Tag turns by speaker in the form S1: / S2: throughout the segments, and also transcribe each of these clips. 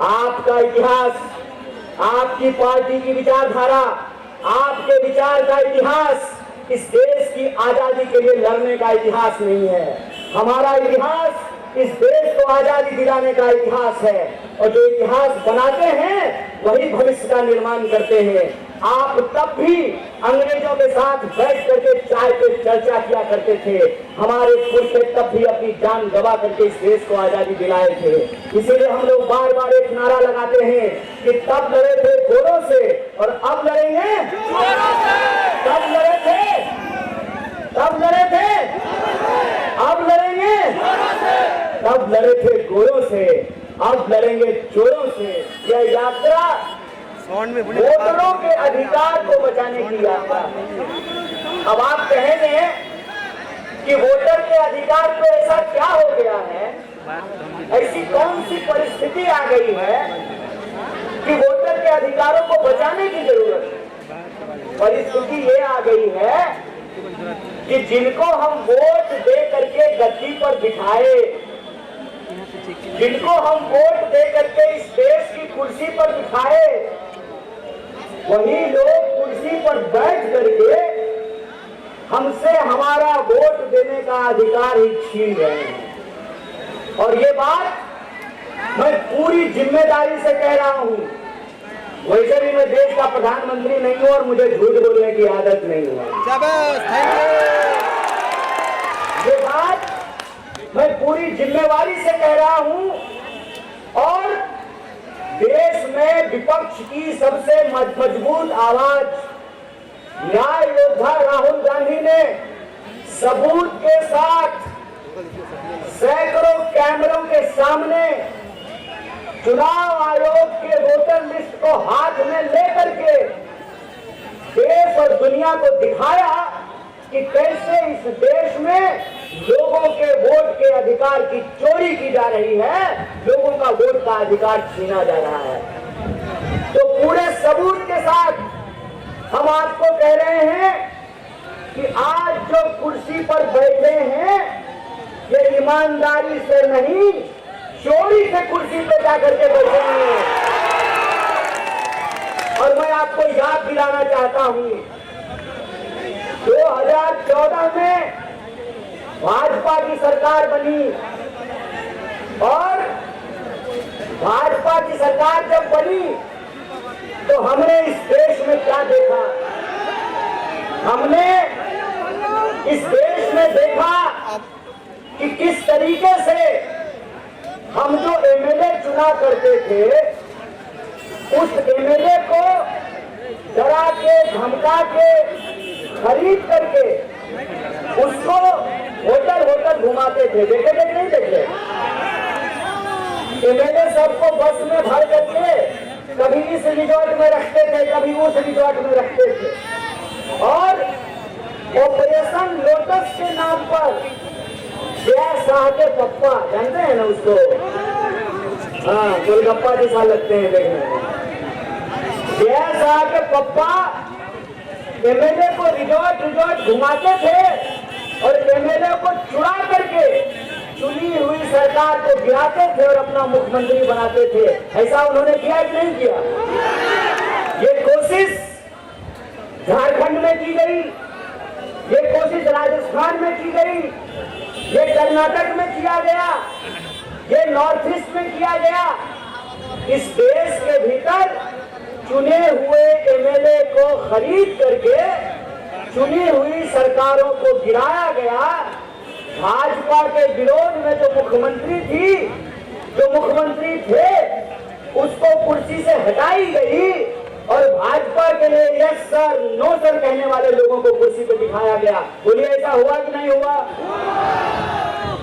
S1: आपका इतिहास, आपकी पार्टी की विचारधारा, आपके विचार का इतिहास इस देश की आजादी के लिए लड़ने का इतिहास नहीं है। हमारा इतिहास इस देश को आजादी दिलाने का इतिहास है, और जो इतिहास बनाते हैं वही भविष्य का निर्माण करते हैं। आप तब भी अंग्रेजों के साथ बैठ करके चाय पे चर्चा किया करते थे। हमारे पुरखे तब भी अपनी जान गवा करके इस देश को आजादी दिलाए थे। इसीलिए हम लोग बार बार एक नारा लगाते हैं कि तब लड़े थे गोरों से और अब लड़ेंगे जोरों से। तब लड़े थे, तब लड़े थे, अब लड़ेंगे जोरों से। तब लड़े थे गोरों से, अब लड़ेंगे चोरों से। यह यात्रा वोटरों के अधिकार को बचाने की यात्रा। अब आप कहेंगे कि वोटर के अधिकार को ऐसा क्या हो गया है, ऐसी कौन सी परिस्थिति आ गई है कि वोटर के अधिकारों को बचाने की जरूरत है। परिस्थिति ये आ गई है कि जिनको हम वोट दे करके गद्दी पर बिठाए, जिनको हम वोट दे करके इस देश की कुर्सी पर बिठाए, वही लोग कुर्सी पर बैठ करके हमसे हमारा वोट देने का अधिकार ही छीन रहे हैं। और ये बात मैं पूरी जिम्मेदारी से कह रहा हूं। वैसे भी मैं देश का प्रधानमंत्री नहीं हूं और मुझे झूठ बोलने की आदत नहीं है। ये बात मैं पूरी जिम्मेवारी से कह रहा हूं, और देश में विपक्ष की सबसे मजबूत आवाज न्याय योद्धा राहुल गांधी ने सबूत के साथ सैकड़ों कैमरों के सामने चुनाव आयोग के वोटर लिस्ट को हाथ में लेकर के देश और दुनिया को दिखाया कि कैसे इस देश में लोगों के वोट के अधिकार की चोरी की जा रही है, लोगों का वोट का अधिकार छीना जा रहा है। तो पूरे सबूत के साथ हम आपको कह रहे हैं कि आज जो कुर्सी पर बैठे हैं ये ईमानदारी से नहीं, चोरी से कुर्सी पर जाकर के बैठे हैं। और मैं आपको याद दिलाना चाहता हूं, 2014 में भाजपा की सरकार बनी, और भाजपा की सरकार जब बनी तो हमने इस देश में क्या देखा? हमने इस देश में देखा कि किस तरीके से हम जो एमएलए चुना करते थे, उस एमएलए को डरा के धमका के खरीद करके उसको होटल होटल घुमाते थे। देखे थे नहीं देखे? एमएलए सबको बस में भर करके कभी इस रिजॉर्ट में रखते थे, कभी उस रिजॉर्ट में रखते थे, और ऑपरेशन लोटस के नाम पर जय शाह के पप्पा, जानते हैं ना उसको? हाँ, गोलगप्पा जैसा लगते हैं देखने में। जय शाह के पप्पा एमएलए को रिजॉर्ट घुमाते थे और एमएलए को चुरा करके चुनी हुई सरकार को गिराते थे और अपना मुख्यमंत्री बनाते थे। ऐसा उन्होंने किया कि नहीं किया? ये कोशिश झारखंड में की गई, ये कोशिश राजस्थान में की गई, ये कर्नाटक में किया गया, ये नॉर्थ ईस्ट में किया गया। इस देश के भीतर चुने हुए एमएलए को खरीद करके चुनी हुई सरकारों को गिराया गया। भाजपा के विरोध में जो मुख्यमंत्री थी, जो मुख्यमंत्री थे, उसको कुर्सी से हटाई गई और भाजपा के लिए यस सर नो सर कहने वाले लोगों को कुर्सी पर बिठाया गया। बोलिए ऐसा हुआ कि नहीं हुआ?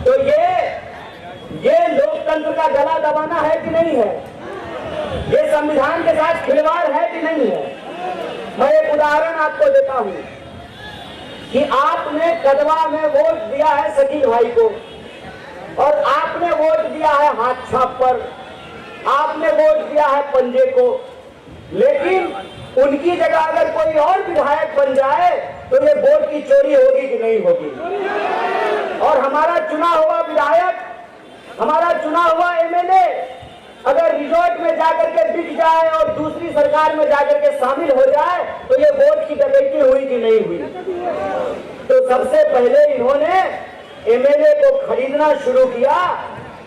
S1: तो ये लोकतंत्र का गला दबाना है कि नहीं है? ये संविधान के साथ खिलवाड़ है कि नहीं है? मैं एक उदाहरण आपको देता हूं कि आपने कदवा में वोट दिया है शकील भाई को, और आपने वोट दिया है हाथ छाप पर, आपने वोट दिया है पंजे को, लेकिन उनकी जगह अगर कोई और विधायक बन जाए तो ये वोट की चोरी होगी कि नहीं होगी? और हमारा चुना हुआ विधायक, हमारा चुना हुआ एमएलए अगर रिजॉर्ट में जाकर के बिक जाए और दूसरी सरकार में जाकर के शामिल हो जाए तो ये वोट की डकैती हुई कि नहीं हुई? तो सबसे पहले इन्होंने एमएलए को खरीदना शुरू किया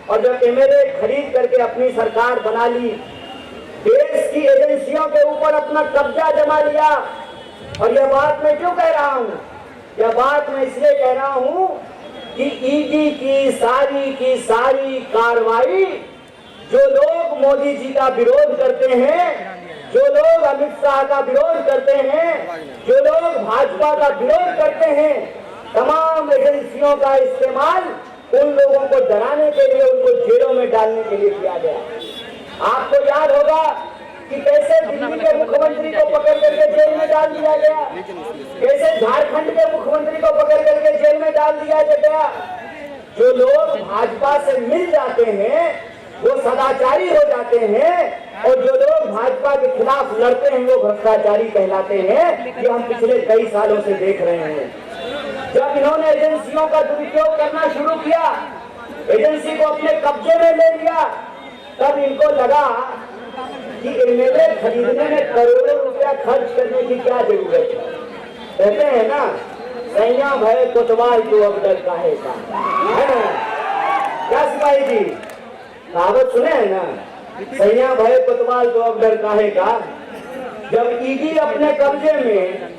S1: और जब एमएलए खरीद करके अपनी सरकार बना ली, देश की एजेंसियों के ऊपर अपना कब्जा जमा लिया। और यह बात मैं क्यों कह रहा हूं? यह बात मैं इसलिए कह रहा हूं कि ईडी की सारी कार्रवाई, जो लोग मोदी जी का विरोध करते हैं, जो लोग अमित शाह का विरोध करते हैं, जो लोग भाजपा का विरोध करते हैं, तमाम एजेंसियों का इस्तेमाल उन लोगों को डराने के लिए, उनको जेलों में डालने के लिए किया गया। आपको याद होगा कि कैसे दिल्ली के मुख्यमंत्री को पकड़ करके जेल में डाल दिया गया, कैसे झारखंड के मुख्यमंत्री को पकड़ करके जेल में डाल दिया गया। जो लोग भाजपा से मिल जाते हैं वो सदाचारी हो जाते हैं और जो लोग भाजपा के खिलाफ लड़ते हैं वो भ्रष्टाचारी कहलाते हैं। ये हम पिछले कई सालों से देख रहे हैं। जब इन्होंने एजेंसियों का दुरुपयोग करना शुरू किया, एजेंसी को अपने कब्जे में ले लिया, तब इनको लगा कि एमएलए खरीदने में करोड़ों रुपया खर्च करने की क्या जरूरत है। कहते हैं ना, सैया भय कोतवाल तो अब डर काहे का, है ना? क्या सिपाही जी कहावत सुने है ना, सैया भय कोतवाल तो अब डर काहे का। जब ईडी अपने कब्जे में,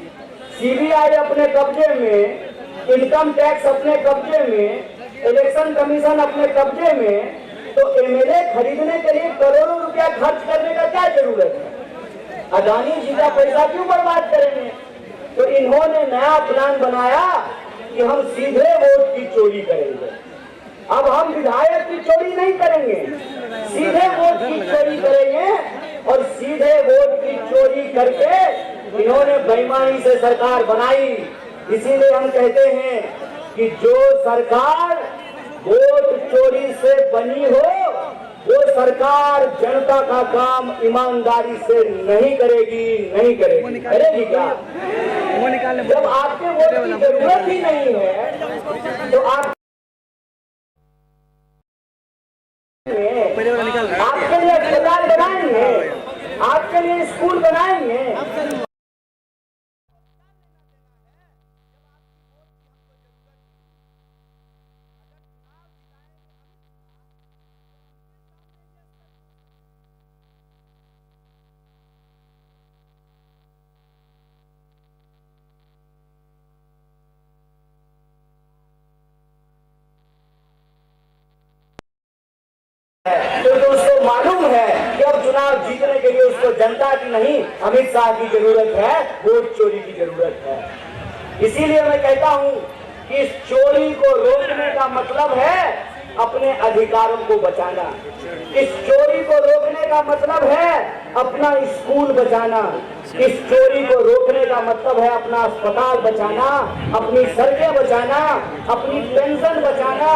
S1: सीबीआई अपने कब्जे में, इनकम टैक्स अपने कब्जे में, इलेक्शन कमीशन अपने कब्जे में, तो एमएलए खरीदने के लिए करोड़ों रुपया खर्च करने का क्या जरूरत है? अदानी जी का पैसा क्यों बर्बाद करेंगे? तो इन्होंने नया प्लान बनाया कि हम सीधे वोट की चोरी करेंगे। अब हम विधायक की चोरी नहीं करेंगे, सीधे वोट की चोरी करेंगे। और सीधे वोट की चोरी करके इन्होंने बेईमानी से सरकार बनाई। इसीलिए हम कहते हैं कि जो सरकार वोट चोरी से बनी हो, वो सरकार जनता का काम ईमानदारी से नहीं करेगी करेगी क्या? जब आपके वोट की जरूरत ही नहीं है तो आप आपके लिए अस्पताल बनाएंगे, आपके लिए स्कूल बनाएंगे। तो उसको मालूम है कि अब चुनाव जीतने के लिए उसको जनता की नहीं, अमित शाह की जरूरत है, वोट चोरी की जरूरत है। इसीलिए मैं कहता हूं कि इस चोरी को रोकने का मतलब है अपने अधिकारों को बचाना। इस चोरी को रोकने का मतलब है अपना स्कूल बचाना। इस चोरी को रोकने का मतलब है अपना अस्पताल बचाना, अपनी सड़कें बचाना, अपनी पेंशन बचाना,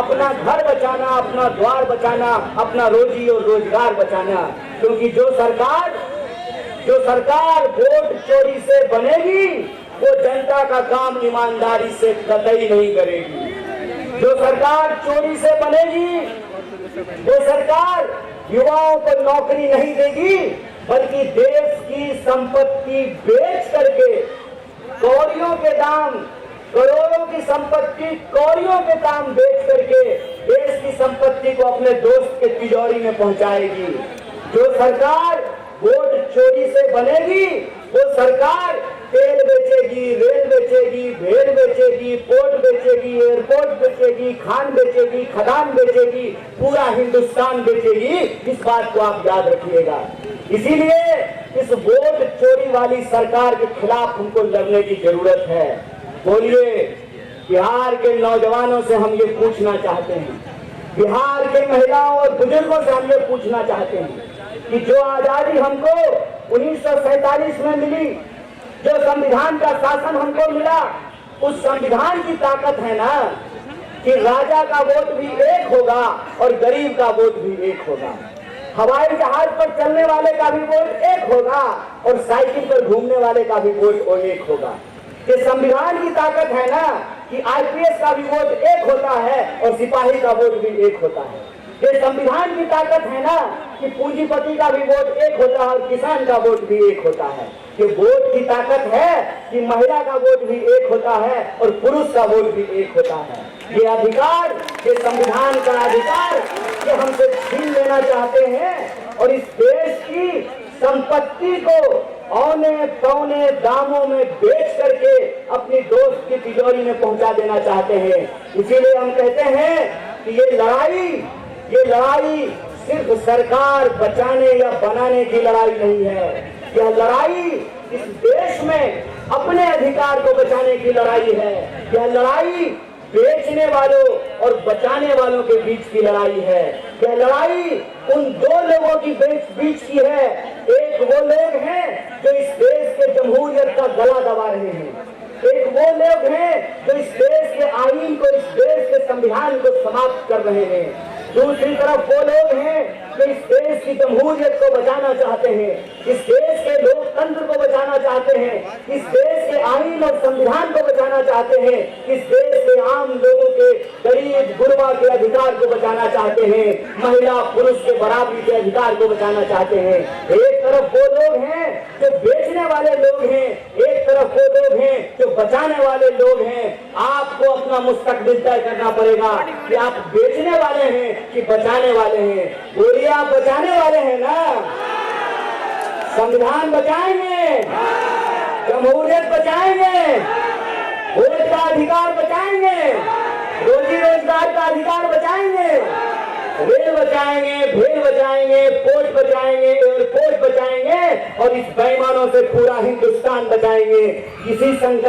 S1: अपना घर बचाना, अपना द्वार बचाना, अपना रोजी और रोजगार बचाना। क्योंकि जो सरकार वोट चोरी से बनेगी वो जनता का काम ईमानदारी से कतई नहीं करेगी। जो सरकार चोरी से बनेगी वो सरकार युवाओं को नौकरी नहीं देगी, बल्कि देश की संपत्ति बेच करके कौड़ियों के दाम, करोड़ों की संपत्ति कौड़ियों के दाम बेच करके देश की संपत्ति को अपने दोस्त के तिजोरी में पहुंचाएगी। जो सरकार वोट चोरी से बनेगी वो सरकार तेल बेचेगी, रेल बेचेगी, भेड़ बेचेगी, पोर्ट बेचेगी, एयरपोर्ट बेचेगी, खान बेचेगी, खदान बेचेगी, पूरा हिंदुस्तान बेचेगी। इस बात को आप याद रखिएगा। इसीलिए इस वोट चोरी वाली सरकार के खिलाफ हमको लड़ने की जरूरत है। बोलिए, बिहार के नौजवानों से हम ये पूछना चाहते हैं, बिहार के महिलाओं और बुजुर्गों से हम ये पूछना चाहते हैं कि जो आजादी हमको 1947 में मिली, जो संविधान का शासन हमको मिला, उस संविधान की ताकत है ना कि राजा का वोट भी एक होगा और गरीब का वोट भी एक होगा, हवाई जहाज पर चलने वाले का भी वोट एक होगा और साइकिल पर घूमने वाले का भी वोट एक होगा। ये संविधान की ताकत है ना कि आईपीएस का भी वोट एक होता है और सिपाही का वोट भी एक होता है। ये संविधान की ताकत है ना कि पूंजीपति का भी वोट एक होता है और किसान का वोट भी एक होता है। कि वोट की ताकत है कि महिला का वोट भी एक होता है और पुरुष का वोट भी एक होता है। ये अधिकार, ये संविधान का अधिकार ये हमसे छीन लेना चाहते हैं और इस देश की संपत्ति को औने पौने दामों में बेच करके अपनी दोस्त की तिजोरी में पहुंचा देना चाहते हैं। इसीलिए हम कहते हैं कि ये लड़ाई सिर्फ सरकार बचाने या बनाने की लड़ाई नहीं है। यह लड़ाई इस देश में अपने अधिकार को बचाने की लड़ाई है। यह लड़ाई बेचने वालों और बचाने वालों के बीच की लड़ाई है। यह लड़ाई उन दो लोगों की बीच की है। एक वो लोग हैं जो इस देश के जमहूरियत का गला दबा रहे हैं, एक वो लोग हैं जो इस देश के आईन को, इस देश के संविधान को समाप्त कर रहे हैं। दूसरी तरफ वो लोग हैं जो इस देश की जमहूरियत को बचाना चाहते हैं, इस देश के लोकतंत्र को बचाना चाहते हैं, इस देश के आईन और संविधान को बचाना चाहते हैं, इस देश के आम लोगों के, गरीब गुरबा के अधिकार को बचाना चाहते हैं, महिला पुरुष के बराबरी के अधिकार को बचाना चाहते हैं। एक तरफ वो लोग हैं जो बेचने वाले लोग हैं, एक तरफ वो लोग हैं जो बचाने वाले लोग हैं। आपको अपना मुस्तकबिल तय करना पड़ेगा कि आप बेचने वाले हैं कि बचाने वाले हैं। बोलिए, आप बचाने वाले हैं ना? संविधान बचाएंगे, जमहूरियत बचाएंगे, वोट का अधिकार बचाएंगे, रोजी रोजगार का अधिकार बचाएंगे, रेल बचाएंगे, भेल बचाएंगे, पोर्ट बचाएंगे, एयरपोर्ट बचाएंगे और इस बेईमानों से पूरा हिंदुस्तान बचाएंगे। इसी संकल्प